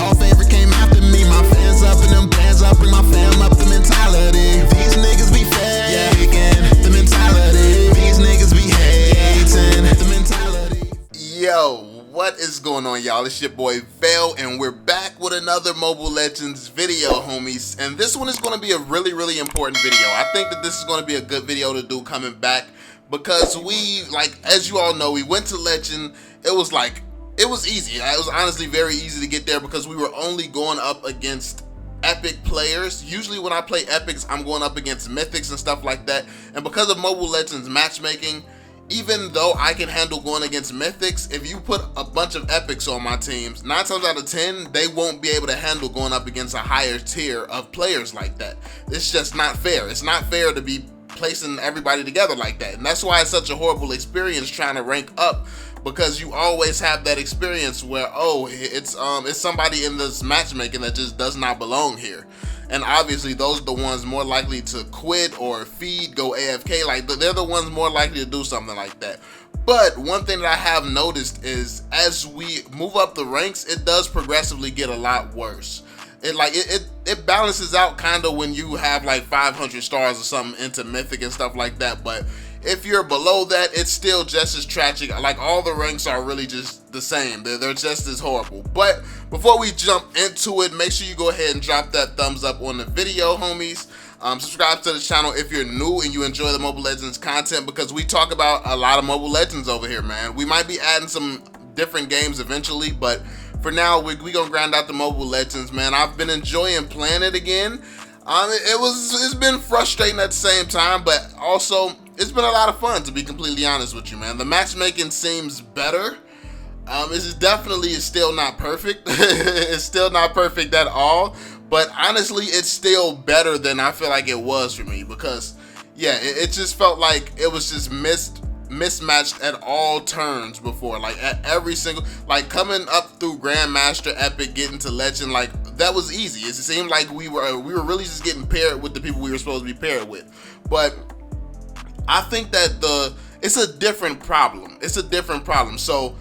all favorite came after me. My fans up and them bands up, bring my fam up, the mentality. These niggas be faking, the mentality. These niggas be hating, the mentality. Yo, what is going on, y'all? It's your boy VeLL, and we're back with another Mobile Legends video, homies. And this one is going to be a really important video. I think that this is going to be a good video to do coming back, because we, like, as you all know, we went to Legend. It was easy. It was honestly very easy to get there because we were only going up against epic players. Usually when I play epics, I'm going up against mythics and stuff like that. And because of Mobile Legends matchmaking, even though I can handle going against mythics, if you put a bunch of epics on my teams, 9 times out of 10, they won't be able to handle going up against a higher tier of players like that. It's just not fair. It's not fair to be placing everybody together like that. And that's why it's such a horrible experience trying to rank up, because you always have that experience where, oh, it's somebody in this matchmaking that just does not belong here. And obviously those are the ones more likely to quit or feed, go AFK. Like, they're the ones more likely to do something like that. But one thing that I have noticed is as we move up the ranks, it does progressively get a lot worse. It balances out kind of when you have like 500 stars or something into mythic and stuff like that. But if you're below that, it's still just as tragic. Like, all the ranks are really just the same. They're just as horrible. But before we jump into it, make sure you go ahead and drop that thumbs up on the video, homies. Subscribe to the channel if you're new and you enjoy the Mobile Legends content, because we talk about a lot of Mobile Legends over here, man. We might be adding some different games eventually, but for now, we gonna grind out the Mobile Legends, man. I've been enjoying playing it again. It's been frustrating at the same time, but also it's been a lot of fun, to be completely honest with you, man. The matchmaking seems better. It's definitely still not perfect. It's still not perfect at all, but honestly, it's still better than I feel like it was for me, because yeah, it just felt like it was just mismatched at all turns before. Like, at every single, like, coming up through Grandmaster, Epic, getting to Legend, like, that was easy. It seemed like we were really just getting paired with the people we were supposed to be paired with. But I think that it's a different problem. It's a different problem. So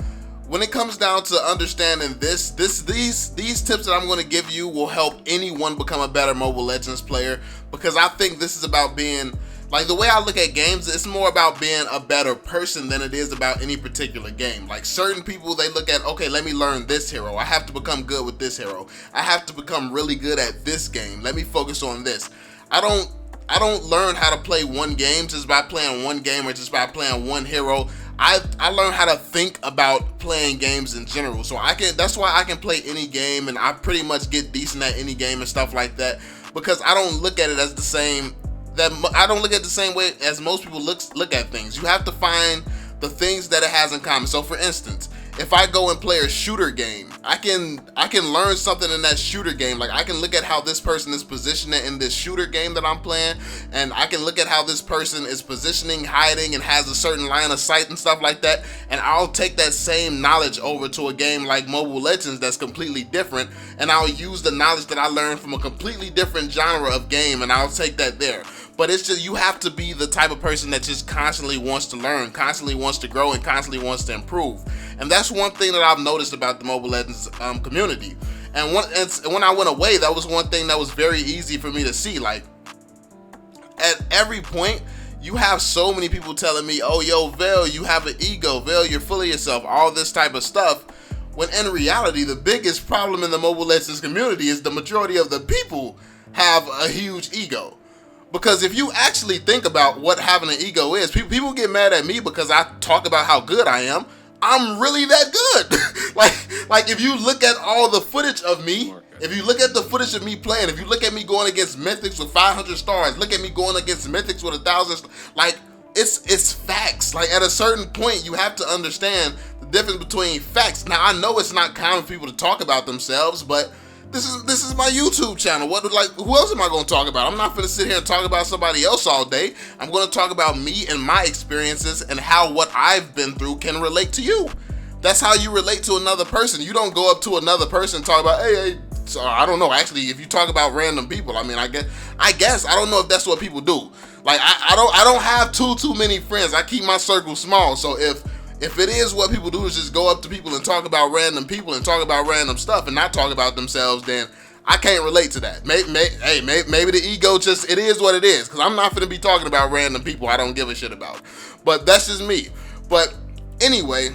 when it comes down to understanding these tips that I'm going to give you will help anyone become a better Mobile Legends player, because I think this is about being, like, the way I look at games, it's more about being a better person than it is about any particular game. Like, certain people, they look at, okay, let me learn this hero. I have to become good with this hero. I have to become really good at this game. Let me focus on this. I don't learn how to play one game just by playing one game or just by playing one hero. I learn how to think about playing games in general. So that's why I can play any game, and I pretty much get decent at any game and stuff like that, because I don't look at it as the same way as most people look at things. You have to find the things that it has in common. So for instance, if I go and play a shooter game, I can learn something in that shooter game. Like, I can look at how this person is positioning in this shooter game that I'm playing, and I can look at how this person is positioning, hiding, and has a certain line of sight and stuff like that, and I'll take that same knowledge over to a game like Mobile Legends that's completely different, and I'll use the knowledge that I learned from a completely different genre of game, and I'll take that there. But it's just, you have to be the type of person that just constantly wants to learn, constantly wants to grow, and constantly wants to improve. And that's one thing that I've noticed about the Mobile Legends community. And when I went away, that was one thing that was very easy for me to see. Like, at every point, you have so many people telling me, oh, yo, VeLL, you have an ego. VeLL, you're full of yourself, all this type of stuff. When in reality, the biggest problem in the Mobile Legends community is the majority of the people have a huge ego. Because if you actually think about what having an ego is, people get mad at me because I talk about how good I am. I'm really that good. like if you look at all the footage of me, if you look at the footage of me playing, if you look at me going against mythics with 500 stars, look at me going against mythics with 1,000, like, it's facts. Like, at a certain point, you have to understand the difference between facts. Now, I know it's not common for people to talk about themselves, but this is my YouTube channel. Who else am I going to talk about? I'm not going to sit here and talk about somebody else all day. I'm going to talk about me and my experiences and how what I've been through can relate to you. That's how you relate to another person. You don't go up to another person and talk about, hey, so I don't know. Actually, if you talk about random people, I mean, I guess I don't know if that's what people do. Like, I don't have too many friends. I keep my circle small. So if If it is what people do is just go up to people and talk about random people and talk about random stuff and not talk about themselves, then I can't relate to that. Maybe the ego just, it is what it is, because I'm not going to be talking about random people I don't give a shit about. But that's just me. But anyway,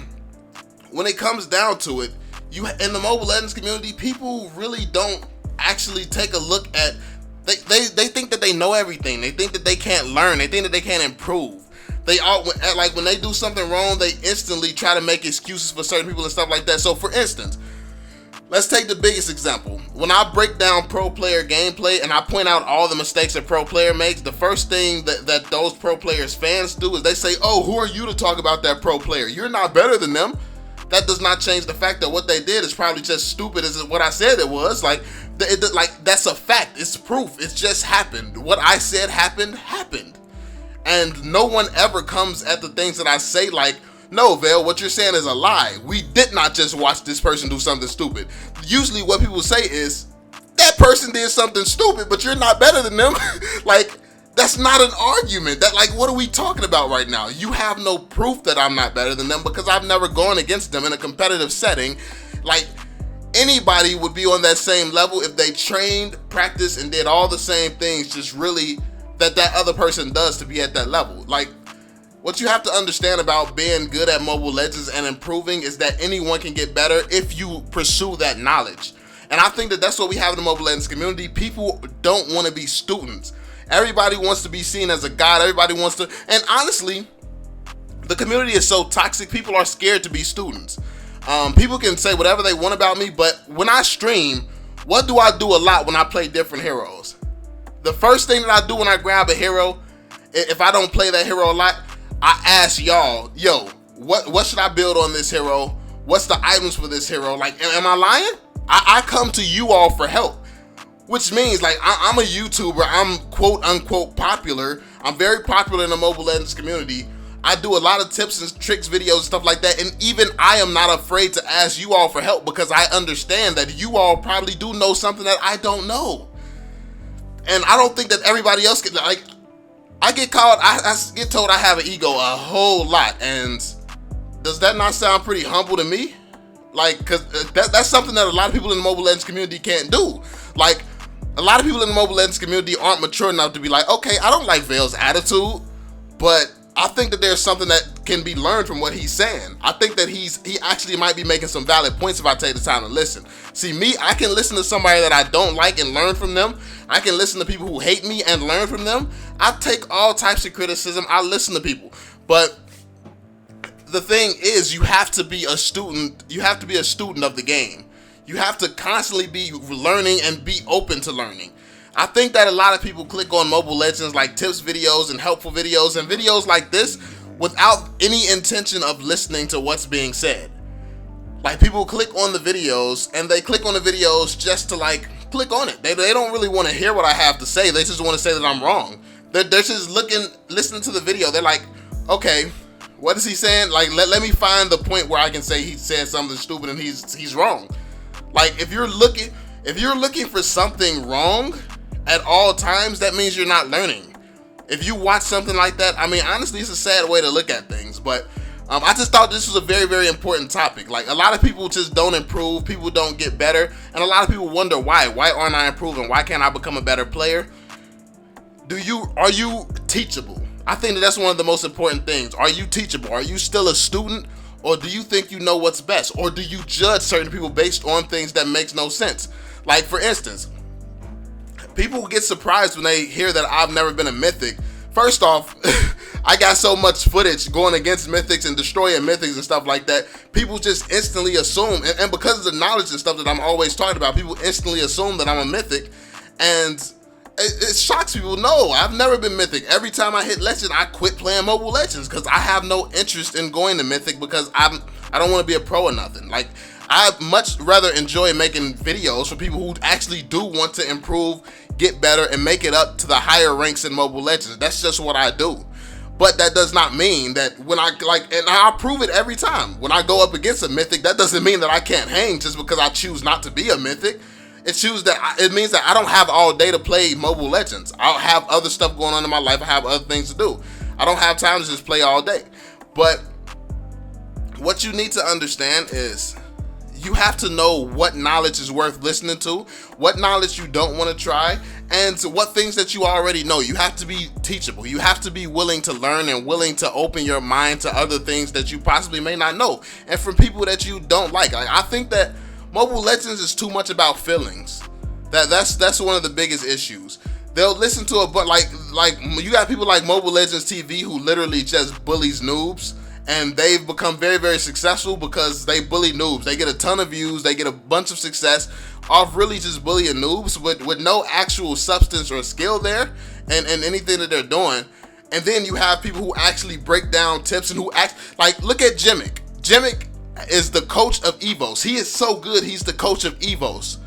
when it comes down to it, you in the Mobile Legends community, people really don't actually take a look at, they think that they know everything. They think that they can't learn. They think that they can't improve. They all, like, when they do something wrong, they instantly try to make excuses for certain people and stuff like that. So for instance, let's take the biggest example. When I break down pro player gameplay and I point out all the mistakes a pro player makes, the first thing that those pro players fans do is they say, oh, who are you to talk about that pro player? You're not better than them. That does not change the fact that what they did is probably just stupid as what I said it was. Like that's a fact. It's proof. It's just happened. What I said happened. And no one ever comes at the things that I say like, no, VeLL, what you're saying is a lie. We did not just watch this person do something stupid. Usually what people say is, that person did something stupid, but you're not better than them. Like, that's not an argument. That, like, what are we talking about right now? You have no proof that I'm not better than them because I've never gone against them in a competitive setting. Like, anybody would be on that same level if they trained, practiced, and did all the same things, just really that other person does to be at that level. Like, what you have to understand about being good at Mobile Legends and improving is that anyone can get better if you pursue that knowledge. And I think that that's what we have in the Mobile Legends community. People don't want to be students. Everybody wants to be seen as a god. Everybody wants to, and honestly, the community is so toxic, people are scared to be students. People can say whatever they want about me, but when I stream, what do I do a lot when I play different heroes? The first thing that I do when I grab a hero, if I don't play that hero a lot, I ask y'all, yo, what should I build on this hero? What's the items for this hero? Like, am I lying? I come to you all for help, which means like I'm a YouTuber. I'm quote unquote popular. I'm very popular in the Mobile Legends community. I do a lot of tips and tricks videos and stuff like that. And even I am not afraid to ask you all for help because I understand that you all probably do know something that I don't know. And I don't think that everybody else can, like, I get called, I get told I have an ego a whole lot, and does that not sound pretty humble to me? Like, because that's something that a lot of people in the Mobile Legends community can't do. Like, a lot of people in the Mobile Legends community aren't mature enough to be like, okay, I don't like VeLL's attitude, but I think that there's something that can be learned from what he's saying. I think that he actually might be making some valid points if I take the time to listen. See, me, I can listen to somebody that I don't like and learn from them. I can listen to people who hate me and learn from them. I take all types of criticism. I listen to people. But the thing is, you have to be a student. You have to be a student of the game. You have to constantly be learning and be open to learning. I think that a lot of people click on Mobile Legends like tips videos and helpful videos and videos like this without any intention of listening to what's being said. Like, people click on the videos and they click on the videos just to like click on it. They don't really want to hear what I have to say. They just want to say that I'm wrong. They're just listening to the video. They're like, okay, what is he saying? Like, let me find the point where I can say he said something stupid and he's wrong. Like, if you're looking for something wrong at all times, that means you're not learning. If you watch something like that, I mean, honestly, it's a sad way to look at things, but I just thought this was a very, very important topic. Like, a lot of people just don't improve, people don't get better, and a lot of people wonder why aren't I improving? Why can't I become a better player? Are you teachable? I think that's one of the most important things. Are you teachable? Are you still a student? Or do you think you know what's best? Or do you judge certain people based on things that makes no sense? Like, for instance, people get surprised when they hear that I've never been a mythic. First off, I got so much footage going against mythics and destroying mythics and stuff like that. People just instantly assume, and because of the knowledge and stuff that I'm always talking about, people instantly assume that I'm a mythic. And it shocks people. No, I've never been mythic. Every time I hit legend, I quit playing Mobile Legends because I have no interest in going to mythic because I don't want to be a pro or nothing. Like, I much rather enjoy making videos for people who actually do want to improve, get better, and make it up to the higher ranks in Mobile Legends. That's just what I do. But that does not mean that when and I'll prove it every time. When I go up against a mythic, that doesn't mean that I can't hang just because I choose not to be a mythic. It means that I don't have all day to play Mobile Legends. I'll have other stuff going on in my life. I have other things to do. I don't have time to just play all day. But what you need to understand is you have to know what knowledge is worth listening to, what knowledge you don't want to try, and what things that you already know. You have to be teachable. You have to be willing to learn and willing to open your mind to other things that you possibly may not know, and from people that you don't like. I think that Mobile Legends is too much about feelings. That's one of the biggest issues. They'll listen to a but like you got people like Mobile Legends TV who literally just bullies noobs. And they've become very, very successful because they bully noobs. They get a ton of views. They get a bunch of success off really just bullying noobs with no actual substance or skill there and anything that they're doing. And then you have people who actually break down tips and who act like, look at Jimmick. Jimmick is the coach of EVOS. He is so good. He's the coach of EVOS.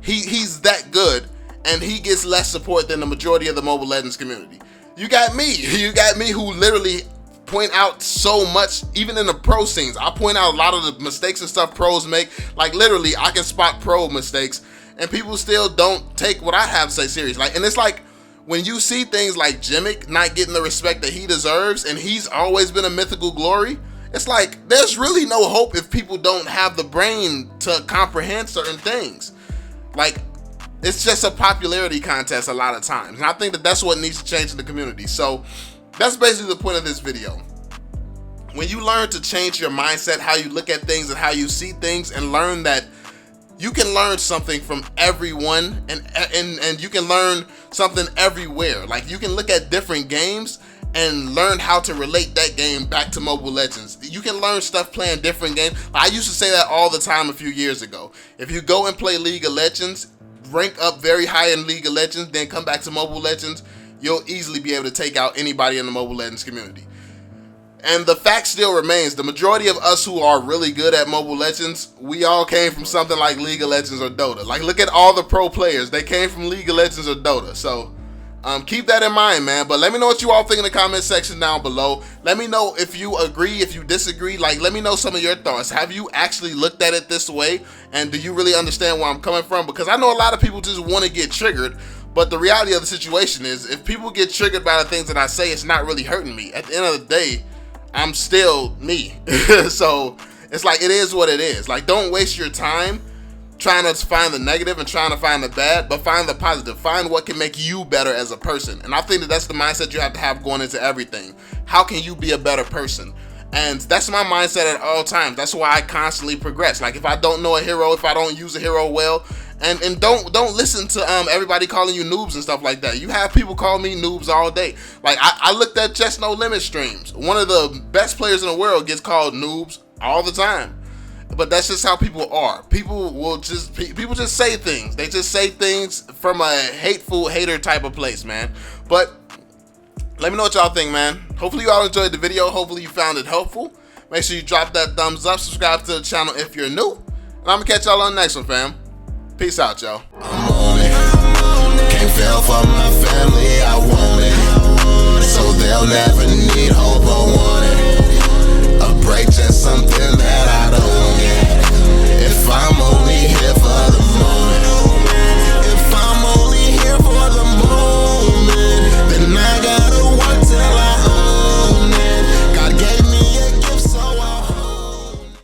He's that good, and he gets less support than the majority of the Mobile Legends community. You got me. You got me who literally point out so much, even in the pro scenes. I point out a lot of the mistakes and stuff pros make. Like literally, I can spot pro mistakes, and people still don't take what I have to say serious. Like, and it's like when you see things like Jimmick not getting the respect that he deserves, and he's always been a mythical glory. It's like there's really no hope if people don't have the brain to comprehend certain things. Like, it's just a popularity contest a lot of times, and I think that that's what needs to change in the community. So that's basically the point of this video. When you learn to change your mindset, how you look at things and how you see things, and learn that you can learn something from everyone and you can learn something everywhere. Like, you can look at different games and learn how to relate that game back to Mobile Legends. You can learn stuff playing different games. I used to say that all the time a few years ago. If you go and play League of Legends, rank up very high in League of Legends, then come back to Mobile Legends, you'll easily be able to take out anybody in the Mobile Legends community. And the fact still remains, the majority of us who are really good at Mobile Legends, we all came from something like League of Legends or Dota. Like, look at all the pro players. They came from League of Legends or Dota. So keep that in mind, man. But let me know what you all think in the comment section down below. Let me know if you agree, if you disagree. Like, let me know some of your thoughts. Have you actually looked at it this way? And do you really understand where I'm coming from? Because I know a lot of people just want to get triggered. But the reality of the situation is, if people get triggered by the things that I say, it's not really hurting me. At the end of the day, I'm still me. So it's like, it is what it is. Like, don't waste your time trying to find the negative and trying to find the bad, but find the positive. Find what can make you better as a person. And I think that that's the mindset you have to have going into everything. How can you be a better person? And that's my mindset at all times. That's why I constantly progress. Like, if I don't know a hero, if I don't use a hero well, and don't listen to everybody calling you noobs and stuff like that. You have people call me noobs all day. Like, I looked at Just No Limit streams. One of the best players in the world gets called noobs all the time. But that's just how people are. People just say things. They just say things from a hateful hater type of place, man. But let me know what y'all think, man. Hopefully you all enjoyed the video. Hopefully you found it helpful. Make sure you drop that thumbs up. Subscribe to the channel if you're new. And I'm going to catch y'all on the next one, fam. Peace out, y'all. I'm on it. Can't fail for my family.